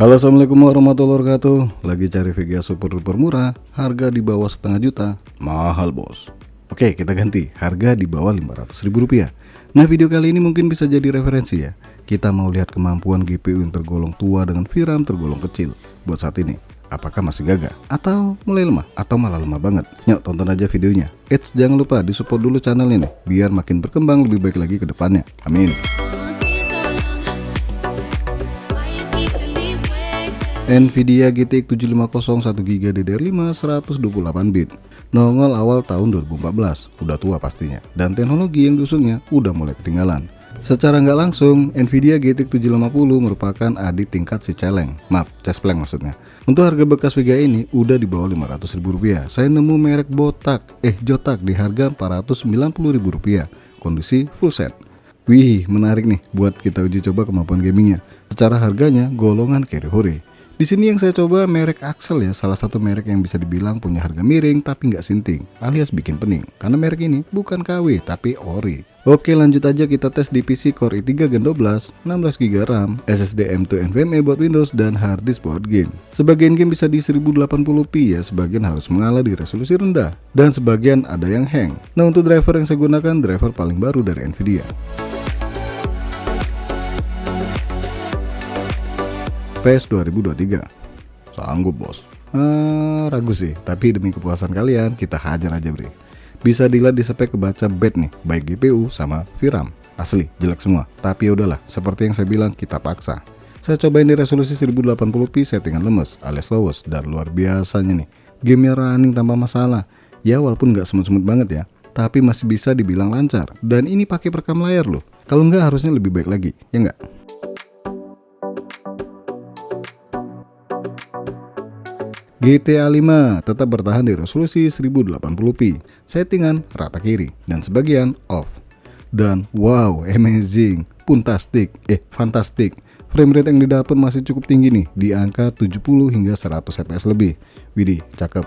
Halo, assalamualaikum warahmatullahi wabarakatuh. Lagi cari VGA super duper murah, harga di bawah setengah juta, mahal bos. Oke, kita ganti, harga di bawah 500 ribu rupiah. Nah, video kali ini mungkin bisa jadi referensi ya. Kita mau lihat kemampuan GPU yang tergolong tua dengan VRAM tergolong kecil. Buat saat ini, apakah masih gagah? Atau mulai lemah? Atau malah lemah banget? Yuk, tonton aja videonya. Eits, jangan lupa disupport dulu channelnya nih, biar makin berkembang lebih baik lagi ke depannya. Amin. Nvidia GTX 750 1GB DDR5 128 bit. Nongol awal tahun 2014, udah tua pastinya. Dan teknologi yang diusungnya udah mulai ketinggalan. Secara nggak langsung, Nvidia GTX 750 merupakan adik tingkat si celeng. Maaf, cespleng maksudnya. Untuk harga bekas VGA ini udah di bawah 500 ribu rupiah. Saya nemu merek Jotak di harga 490 ribu rupiah. Kondisi full set. Wih, menarik nih buat kita uji coba kemampuan gamingnya. Secara harganya golongan carry hore. Di sini yang saya coba merek Axel ya, salah satu merek yang bisa dibilang punya harga miring tapi nggak sinting, alias bikin pening. Karena merek ini bukan KW tapi ori. Oke, lanjut aja kita tes di PC Core i3 Gen 12, 16GB RAM, SSD M2 NVMe buat Windows dan hard disk buat game. Sebagian game bisa di 1080p ya, sebagian harus mengalah di resolusi rendah, dan sebagian ada yang hang. Nah, untuk driver yang saya gunakan driver paling baru dari Nvidia. PES 2023 sanggup bos. Ragu sih, tapi demi kepuasan kalian kita hajar aja bre. Bisa dilihat di spek kebaca bad nih, baik GPU sama VRAM. Asli jelek semua, tapi yaudahlah, seperti yang saya bilang kita paksa. Saya cobain di resolusi 1080p settingan lemes alias lowest, dan luar biasanya nih, gamenya running tanpa masalah. Ya walaupun nggak semut-semut banget ya, tapi masih bisa dibilang lancar. Dan ini pakai perekam layar loh. Kalau nggak harusnya lebih baik lagi, ya nggak? GTA 5 tetap bertahan di resolusi 1080p, settingan rata kiri dan sebagian off. Dan wow, amazing, fantastik. Frame rate yang didapat masih cukup tinggi nih, di angka 70 hingga 100 fps lebih. Widih, cakep.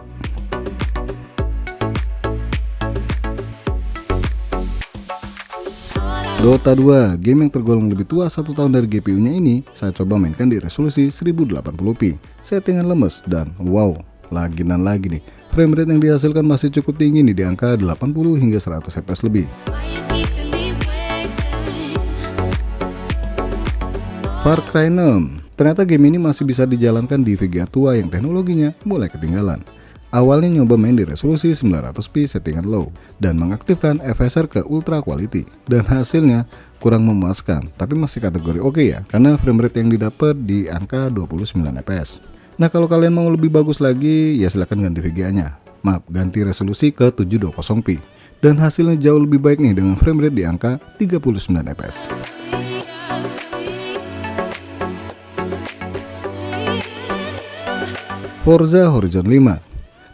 Dota 2, game yang tergolong lebih tua 1 tahun dari GPU-nya ini, saya coba mainkan di resolusi 1080p, settingan lemes, dan wow, lagi nih, frame rate yang dihasilkan masih cukup tinggi nih, di angka 80 hingga 100 fps lebih. Far Cry 6, ternyata game ini masih bisa dijalankan di VGA tua yang teknologinya mulai ketinggalan. Awalnya nyoba main di resolusi 900p settingan low dan mengaktifkan FSR ke ultra quality, dan hasilnya kurang memuaskan, tapi masih kategori oke ya, karena frame rate yang didapat di angka 29 fps. Nah, kalau kalian mau lebih bagus lagi ya silahkan ganti VGA-nya. Maaf, ganti resolusi ke 720p, dan hasilnya jauh lebih baik nih dengan frame rate di angka 39 fps. Forza Horizon 5,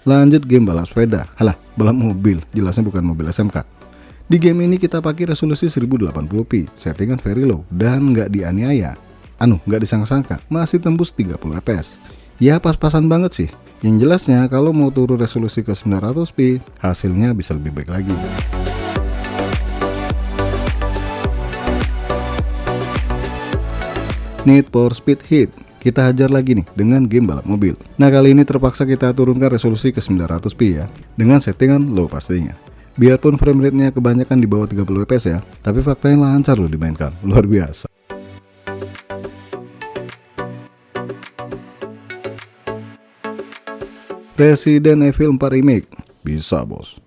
lanjut game balap sepeda. Halah, balap mobil, jelasnya bukan mobil SMK. Di game ini kita pakai resolusi 1080p, settingan very low, dan nggak dianiaya. Nggak disangka-sangka, masih tembus 30 fps. Ya pas-pasan banget sih. Yang jelasnya kalau mau turun resolusi ke 900p, hasilnya bisa lebih baik lagi. Need for Speed Heat, kita hajar lagi nih dengan game balap mobil. Nah, kali ini terpaksa kita turunkan resolusi ke 900p ya, dengan settingan low pastinya. Biarpun frame rate-nya kebanyakan di bawah 30 fps ya, tapi faktanya lancar loh dimainkan, luar biasa. Resident Evil 4 Remake, bisa bos.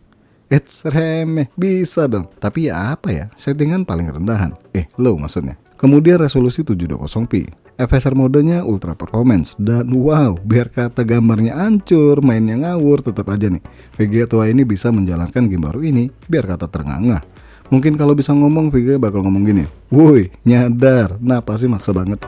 Remeh, bisa dong. Tapi ya apa ya, settingan paling rendahan, low maksudnya. Kemudian resolusi 720p, FSR modenya ultra performance, dan wow, biar kata gambarnya hancur, mainnya ngawur, tetap aja nih VGA tua ini bisa menjalankan game baru ini biar kata terengah-engah. Mungkin kalau bisa ngomong, VGA bakal ngomong gini, woi nyadar, nah pasti maksa banget.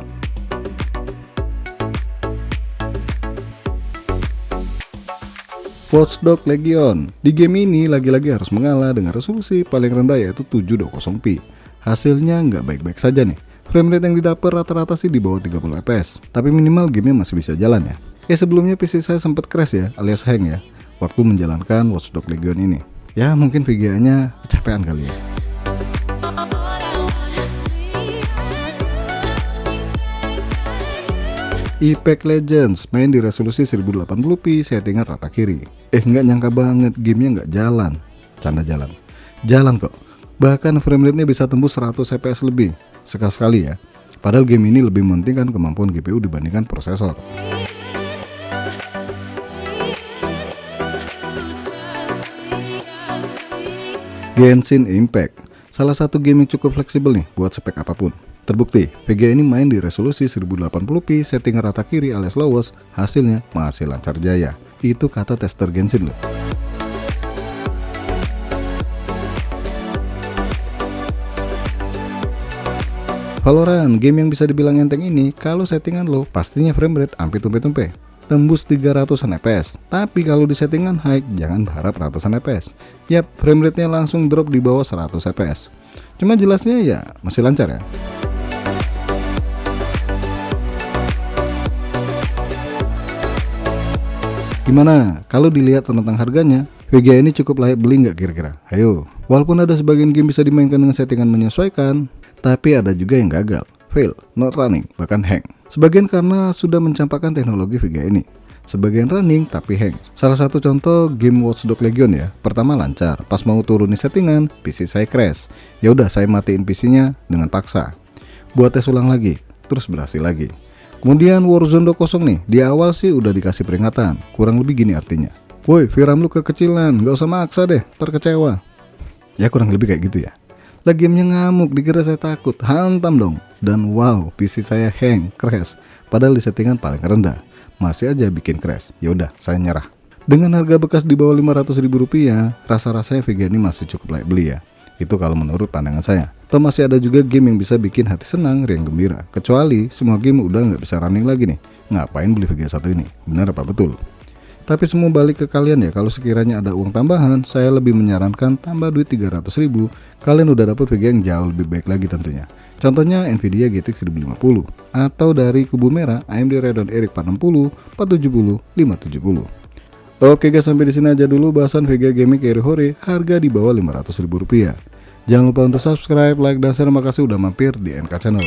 Watch Dogs Legion, di game ini lagi-lagi harus mengalah dengan resolusi paling rendah yaitu 720p. Hasilnya nggak baik-baik saja nih. Frame rate yang didapat rata-rata sih di bawah 30 fps, tapi minimal gamenya masih bisa jalan ya. Sebelumnya PC saya sempat crash ya, alias hang ya, waktu menjalankan Watch Dogs Legion ini. Ya mungkin VGA-nya kecapean kali ya. Apex Legends main di resolusi 1080p settingan rata kiri. Nggak nyangka banget gamenya nggak jalan. Canda jalan. Jalan kok. Bahkan frame rate-nya bisa tembus 100 fps lebih. Sekali-sekali ya. Padahal game ini lebih mementingkan kemampuan GPU dibandingkan prosesor. Genshin Impact, salah satu game yang cukup fleksibel nih buat spek apapun. Terbukti, VGA ini main di resolusi 1080p setting rata kiri alias lowest, hasilnya masih lancar jaya. Itu kata tester Genshin loh. Valorant, game yang bisa dibilang enteng ini, kalau settingan low, pastinya frame rate hampir tumpe-tumpe. Tembus 300an fps, tapi kalau di settingan high, jangan berharap ratusan fps. Yap, frame rate-nya langsung drop di bawah 100 fps. Cuma jelasnya ya masih lancar ya. Gimana? Kalau dilihat tentang harganya, VGA ini cukup layak beli nggak kira-kira? Ayo, walaupun ada sebagian game bisa dimainkan dengan settingan menyesuaikan, tapi ada juga yang gagal, fail, not running, bahkan hang. Sebagian karena sudah mencampakkan teknologi VGA ini. Sebagian running tapi hang. Salah satu contoh game Watch Dogs Legion ya. Pertama lancar, pas mau turunin settingan, PC saya crash. Ya udah saya matiin PC-nya dengan paksa. Buat tes ulang lagi, terus berhasil lagi. Kemudian Warzone 2 kosong nih, di awal sih udah dikasih peringatan. Kurang lebih gini artinya. Woi, VRAM lu kekecilan, gak usah maksa deh, terkecewa. Ya kurang lebih kayak gitu ya. Lah gamenya ngamuk, dikira saya takut, hantam dong. Dan wow, PC saya hang, crash. Padahal di settingan paling rendah, masih aja bikin crash. Ya udah, saya nyerah. Dengan harga bekas di bawah 500.000 rupiah, rasa-rasanya VGA ini masih cukup layak beli ya. Itu kalau menurut pandangan saya. Atau masih ada juga game yang bisa bikin hati senang, riang gembira. Kecuali semua game udah nggak bisa running lagi nih. Ngapain beli VGA 1 ini? Benar apa betul? Tapi semua balik ke kalian ya. Kalau sekiranya ada uang tambahan, saya lebih menyarankan tambah duit 300.000. Kalian udah dapet VGA yang jauh lebih baik lagi tentunya. Contohnya Nvidia GTX 1050 atau dari kubu merah AMD Radeon RX 460, 470, 570. Oke guys, sampai di sini aja dulu bahasan VGA Gaming Carry Hore harga di bawah 500.000 rupiah. Jangan lupa untuk subscribe, like, dan share. Makasih udah mampir di NK Channel.